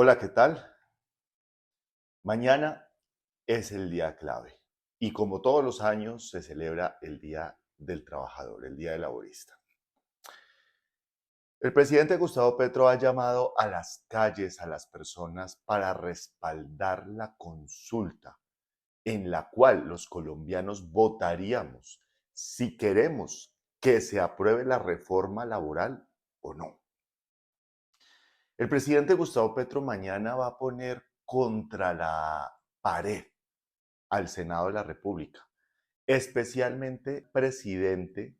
Hola, ¿qué tal? Mañana es el día clave y como todos los años se celebra el Día del Trabajador, el Día del Laborista. El presidente Gustavo Petro ha llamado a las calles, a las personas para respaldar la consulta en la cual los colombianos votaríamos si queremos que se apruebe la reforma laboral o no. El presidente Gustavo Petro mañana va a poner contra la pared al Senado de la República, especialmente presidente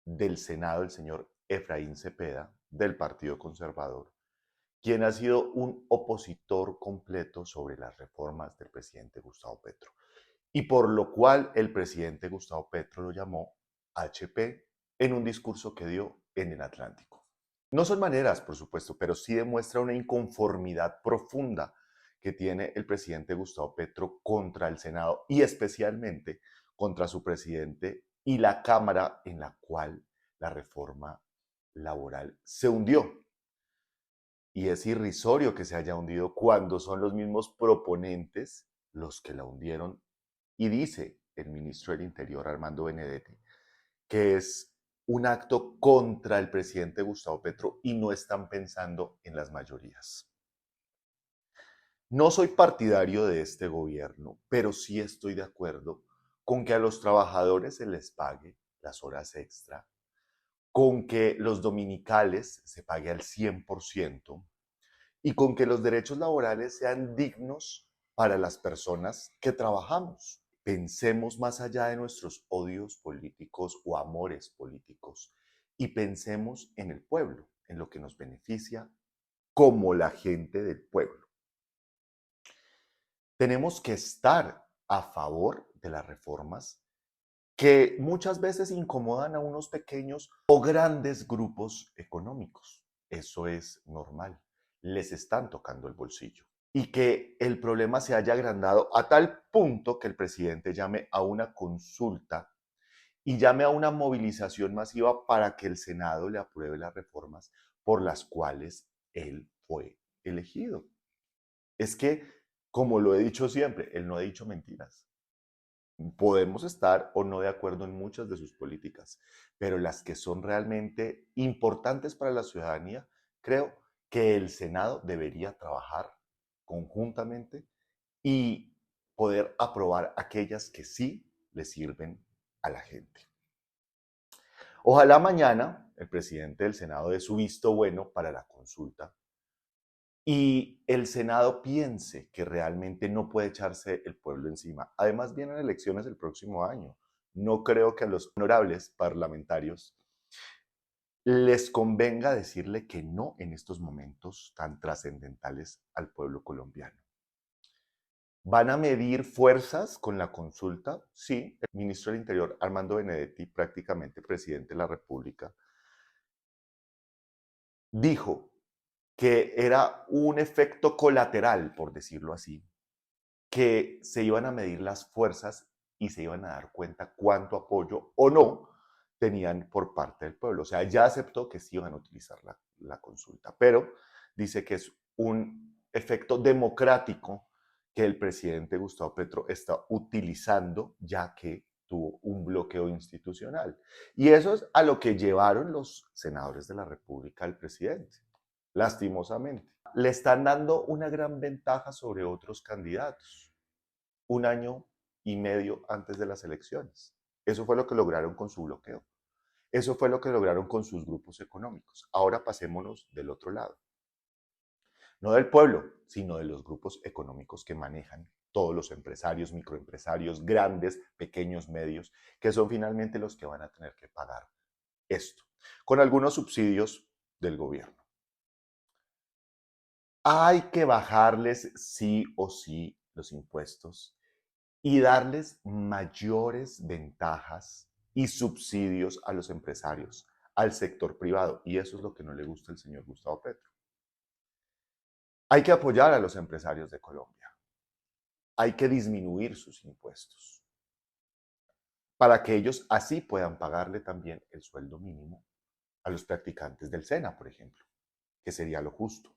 del Senado, el señor Efraín Cepeda, del Partido Conservador, quien ha sido un opositor completo sobre las reformas del presidente Gustavo Petro, y por lo cual el presidente Gustavo Petro lo llamó HP en un discurso que dio en el Atlántico. No son maneras, por supuesto, pero sí demuestra una inconformidad profunda que tiene el presidente Gustavo Petro contra el Senado y especialmente contra su presidente y la Cámara en la cual la reforma laboral se hundió. Y es irrisorio que se haya hundido cuando son los mismos proponentes los que la hundieron. Y dice el ministro del Interior, Armando Benedetti, que es un acto contra el presidente Gustavo Petro y no están pensando en las mayorías. No soy partidario de este gobierno, pero sí estoy de acuerdo con que a los trabajadores se les pague las horas extra, con que los dominicales se pague al 100% y con que los derechos laborales sean dignos para las personas que trabajamos. Pensemos más allá de nuestros odios políticos o amores políticos y pensemos en el pueblo, en lo que nos beneficia como la gente del pueblo. Tenemos que estar a favor de las reformas que muchas veces incomodan a unos pequeños o grandes grupos económicos. Eso es normal. Les están tocando el bolsillo. Y que el problema se haya agrandado a tal punto que el presidente llame a una consulta y llame a una movilización masiva para que el Senado le apruebe las reformas por las cuales él fue elegido. Es que, como lo he dicho siempre, él no ha dicho mentiras. Podemos estar o no de acuerdo en muchas de sus políticas, pero las que son realmente importantes para la ciudadanía, creo que el Senado debería trabajar conjuntamente y poder aprobar aquellas que sí le sirven a la gente. Ojalá mañana el presidente del Senado dé su visto bueno para la consulta y el Senado piense que realmente no puede echarse el pueblo encima. Además, vienen elecciones el próximo año. No creo que a los honorables parlamentarios les convenga decirle que no en estos momentos tan trascendentales al pueblo colombiano. ¿Van a medir fuerzas con la consulta? Sí, el ministro del Interior, Armando Benedetti, prácticamente presidente de la República, dijo que era un efecto colateral, por decirlo así, que se iban a medir las fuerzas y se iban a dar cuenta cuánto apoyo o no tenían por parte del pueblo. O sea, ya aceptó que sí iban a utilizar la consulta, pero dice que es un efecto democrático que el presidente Gustavo Petro está utilizando ya que tuvo un bloqueo institucional. Y eso es a lo que llevaron los senadores de la República al presidente, lastimosamente. Le están dando una gran ventaja sobre otros candidatos un año y medio antes de las elecciones. Eso fue lo que lograron con su bloqueo. Eso fue lo que lograron con sus grupos económicos. Ahora pasémonos del otro lado. No del pueblo, sino de los grupos económicos que manejan todos los empresarios, microempresarios, grandes, pequeños, medios, que son finalmente los que van a tener que pagar esto, con algunos subsidios del gobierno. Hay que bajarles sí o sí los impuestos y darles mayores ventajas y subsidios a los empresarios, al sector privado. Y eso es lo que no le gusta al señor Gustavo Petro. Hay que apoyar a los empresarios de Colombia. Hay que disminuir sus impuestos para que ellos así puedan pagarle también el sueldo mínimo a los practicantes del SENA, por ejemplo, que sería lo justo.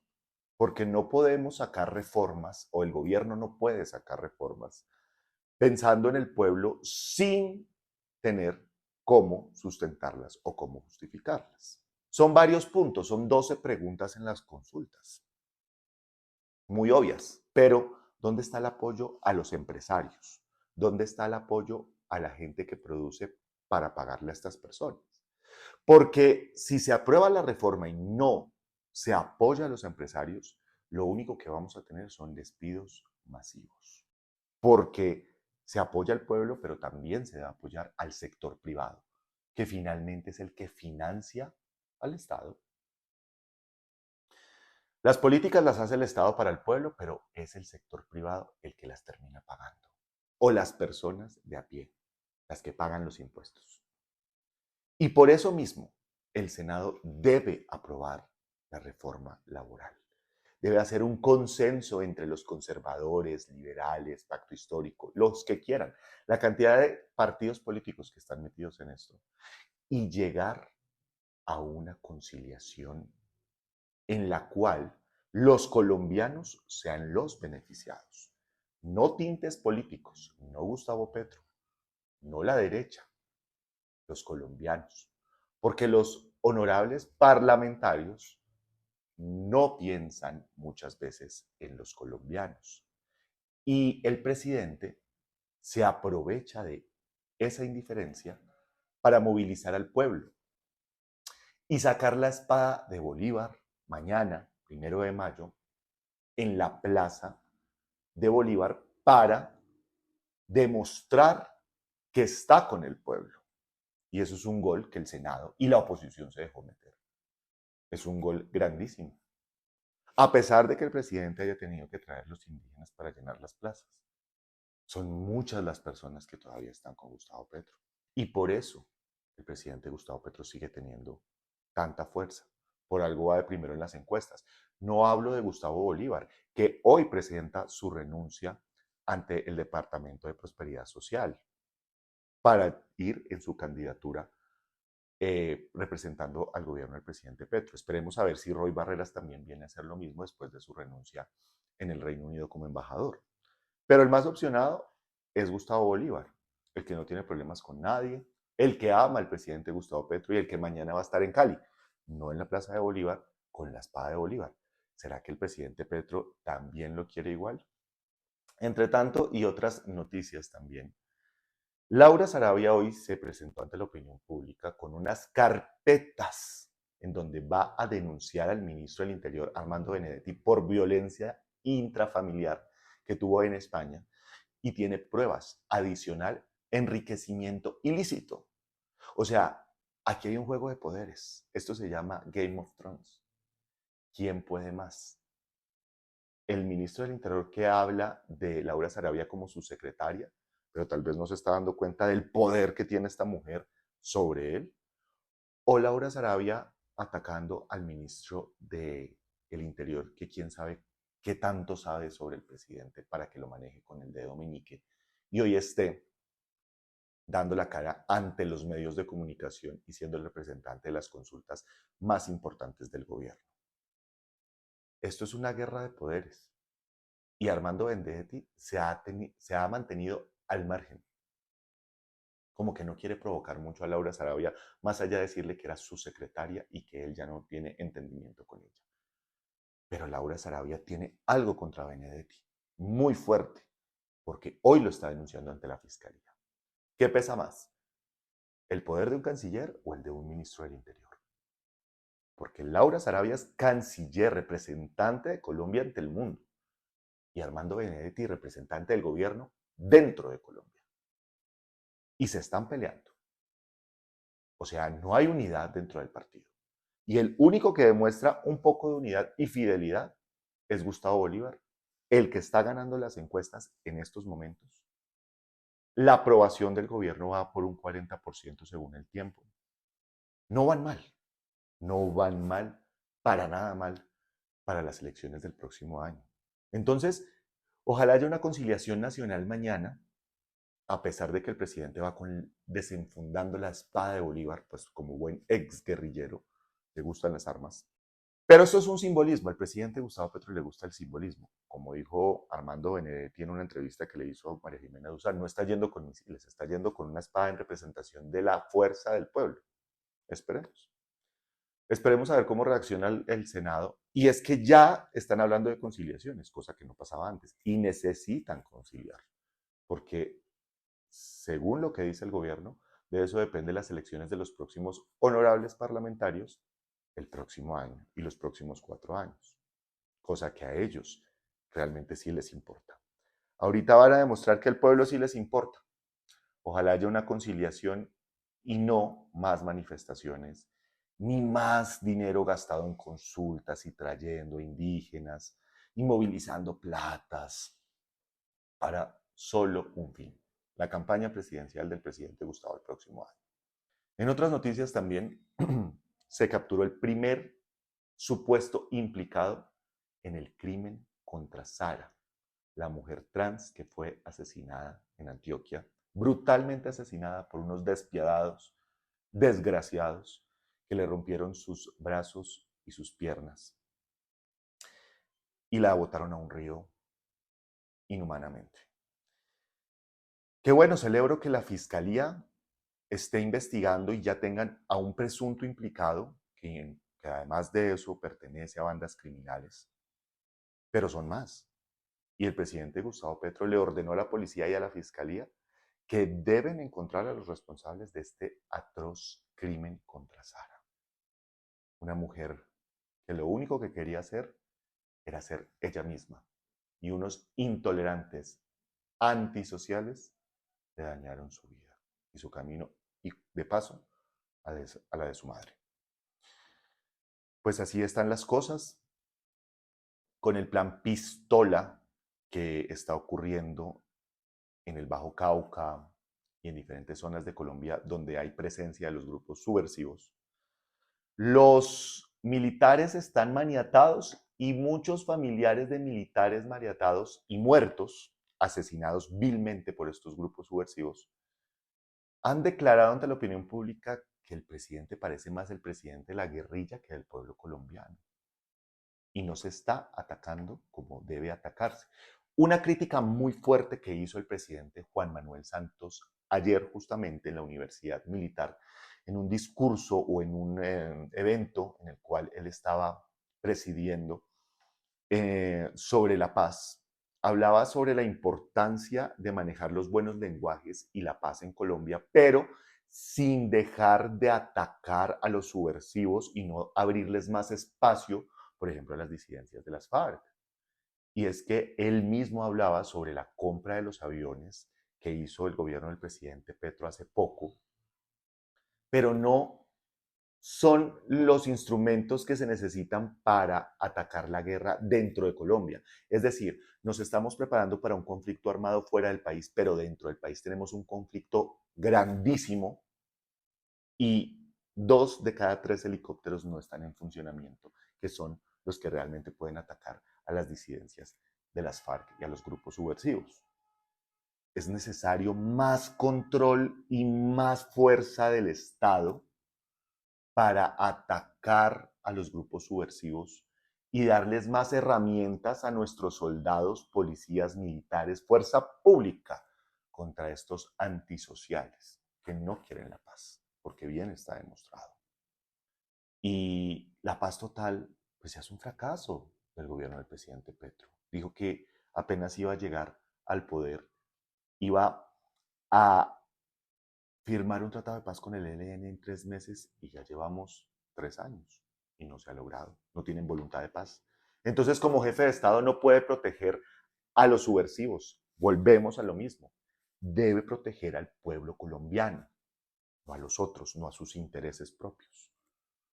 porque no podemos sacar reformas, o el gobierno no puede sacar reformas, pensando en el pueblo sin tener cómo sustentarlas o cómo justificarlas. Son varios puntos, son 12 preguntas en las consultas, muy obvias, pero ¿dónde está el apoyo a los empresarios? ¿Dónde está el apoyo a la gente que produce para pagarle a estas personas? Porque si se aprueba la reforma y no se apoya a los empresarios, lo único que vamos a tener son despidos masivos. Porque se apoya al pueblo, pero también se debe apoyar al sector privado, que finalmente es el que financia al Estado. Las políticas las hace el Estado para el pueblo, pero es el sector privado el que las termina pagando. O las personas de a pie, las que pagan los impuestos. Y por eso mismo, el Senado debe aprobar la reforma laboral. Debe hacer un consenso entre los conservadores, liberales, pacto histórico, los que quieran, la cantidad de partidos políticos que están metidos en esto, y llegar a una conciliación en la cual los colombianos sean los beneficiados. No tintes políticos, no Gustavo Petro, no la derecha, los colombianos. Porque los honorables parlamentarios no piensan muchas veces en los colombianos. Y el presidente se aprovecha de esa indiferencia para movilizar al pueblo y sacar la espada de Bolívar mañana, 1 de mayo, en la plaza de Bolívar para demostrar que está con el pueblo. Y eso es un gol que el Senado y la oposición se dejó meter. Es un gol grandísimo. A pesar de que el presidente haya tenido que traer los indígenas para llenar las plazas. Son muchas las personas que todavía están con Gustavo Petro. Y por eso el presidente Gustavo Petro sigue teniendo tanta fuerza. Por algo va de primero en las encuestas. No hablo de Gustavo Bolívar, que hoy presenta su renuncia ante el Departamento de Prosperidad Social para ir en su candidatura representando al gobierno del presidente Petro. Esperemos a ver si Roy Barreras también viene a hacer lo mismo después de su renuncia en el Reino Unido como embajador. Pero el más opcionado es Gustavo Bolívar, el que no tiene problemas con nadie, el que ama al presidente Gustavo Petro y el que mañana va a estar en Cali, no en la Plaza de Bolívar, con la espada de Bolívar. ¿Será que el presidente Petro también lo quiere igual? Entre tanto, y otras noticias también. Laura Sarabia hoy se presentó ante la opinión pública con unas carpetas en donde va a denunciar al ministro del Interior, Armando Benedetti, por violencia intrafamiliar que tuvo en España y tiene pruebas adicional, enriquecimiento ilícito. O sea, aquí hay un juego de poderes. Esto se llama Game of Thrones. ¿Quién puede más? El ministro del Interior que habla de Laura Sarabia como su secretaria, pero tal vez no se está dando cuenta del poder que tiene esta mujer sobre él, o Laura Sarabia atacando al ministro del Interior, que quién sabe qué tanto sabe sobre el presidente para que lo maneje con el dedo meñique y hoy esté dando la cara ante los medios de comunicación y siendo el representante de las consultas más importantes del gobierno. Esto es una guerra de poderes y Armando Benedetti se ha mantenido al margen, como que no quiere provocar mucho a Laura Sarabia, más allá de decirle que era su secretaria y que él ya no tiene entendimiento con ella. Pero Laura Sarabia tiene algo contra Benedetti, muy fuerte, porque hoy lo está denunciando ante la fiscalía. ¿Qué pesa más? ¿El poder de un canciller o el de un ministro del Interior? Porque Laura Sarabia es canciller, representante de Colombia ante el mundo, y Armando Benedetti, representante del gobierno dentro de Colombia. Y se están peleando. O sea, no hay unidad dentro del partido. Y el único que demuestra un poco de unidad y fidelidad es Gustavo Bolívar, el que está ganando las encuestas en estos momentos. La aprobación del gobierno va por un 40% según el tiempo. No van mal, no van mal, para nada mal, para las elecciones del próximo año. Entonces, ojalá haya una conciliación nacional mañana, a pesar de que el presidente va desenfundando la espada de Bolívar, pues como buen ex guerrillero, le gustan las armas. Pero esto es un simbolismo. Al presidente Gustavo Petro le gusta el simbolismo. Como dijo Armando Benedetti en una entrevista que le hizo a María Jimena Duzán, no está yendo con misiles, está yendo con una espada en representación de la fuerza del pueblo. Esperemos. Esperemos a ver cómo reacciona el Senado. Y es que ya están hablando de conciliaciones, cosa que no pasaba antes. Y necesitan conciliar. Porque, según lo que dice el gobierno, de eso depende las elecciones de los próximos honorables parlamentarios el próximo año y los próximos 4 años. Cosa que a ellos realmente sí les importa. Ahorita van a demostrar que al pueblo sí les importa. Ojalá haya una conciliación y no más manifestaciones, ni más dinero gastado en consultas y trayendo indígenas y movilizando platas para solo un fin, la campaña presidencial del presidente Gustavo el próximo año. En otras noticias también se capturó el primer supuesto implicado en el crimen contra Sara, la mujer trans que fue asesinada en Antioquia, brutalmente asesinada por unos despiadados, desgraciados, que le rompieron sus brazos y sus piernas y la botaron a un río inhumanamente. Qué bueno, celebro que la fiscalía esté investigando y ya tengan a un presunto implicado que además de eso pertenece a bandas criminales, pero son más. Y el presidente Gustavo Petro le ordenó a la policía y a la fiscalía que deben encontrar a los responsables de este atroz crimen contra Sara. Una mujer que lo único que quería hacer era ser ella misma. Y unos intolerantes antisociales le dañaron su vida y su camino y de paso a la de su madre. Pues así están las cosas con el plan Pistola que está ocurriendo en el Bajo Cauca y en diferentes zonas de Colombia donde hay presencia de los grupos subversivos. Los militares están maniatados y muchos familiares de militares maniatados y muertos, asesinados vilmente por estos grupos subversivos, han declarado ante la opinión pública que el presidente parece más el presidente de la guerrilla que del pueblo colombiano. Y no se está atacando como debe atacarse. Una crítica muy fuerte que hizo el presidente Juan Manuel Santos ayer justamente en la Universidad Militar, en un discurso o en un evento en el cual él estaba presidiendo sobre la paz, hablaba sobre la importancia de manejar los buenos lenguajes y la paz en Colombia, pero sin dejar de atacar a los subversivos y no abrirles más espacio, por ejemplo, a las disidencias de las FARC. Y es que él mismo hablaba sobre la compra de los aviones que hizo el gobierno del presidente Petro hace poco, pero no son los instrumentos que se necesitan para atacar la guerra dentro de Colombia. Es decir, nos estamos preparando para un conflicto armado fuera del país, pero dentro del país tenemos un conflicto grandísimo y 2 de cada 3 helicópteros no están en funcionamiento, que son los que realmente pueden atacar a las disidencias de las FARC y a los grupos subversivos. Es necesario más control y más fuerza del Estado para atacar a los grupos subversivos y darles más herramientas a nuestros soldados, policías, militares, fuerza pública contra estos antisociales que no quieren la paz, porque bien está demostrado. Y la paz total, pues ya es un fracaso del gobierno del presidente Petro. Dijo que apenas iba a llegar al poder, iba a firmar un tratado de paz con el ELN en 3 meses y ya llevamos 3 años y no se ha logrado. No tienen voluntad de paz. Entonces, como jefe de Estado no puede proteger a los subversivos. Volvemos a lo mismo. Debe proteger al pueblo colombiano, no a los otros, no a sus intereses propios.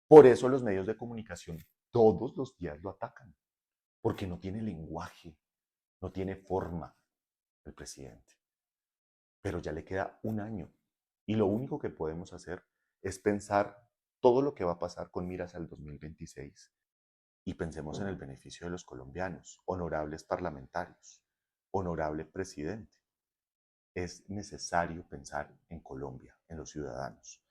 Por eso los medios de comunicación todos los días lo atacan, porque no tiene lenguaje, no tiene forma el presidente. Pero ya le queda un año y lo único que podemos hacer es pensar todo lo que va a pasar con miras al 2026 y pensemos en el beneficio de los colombianos, honorables parlamentarios, honorable presidente. Es necesario pensar en Colombia, en los ciudadanos.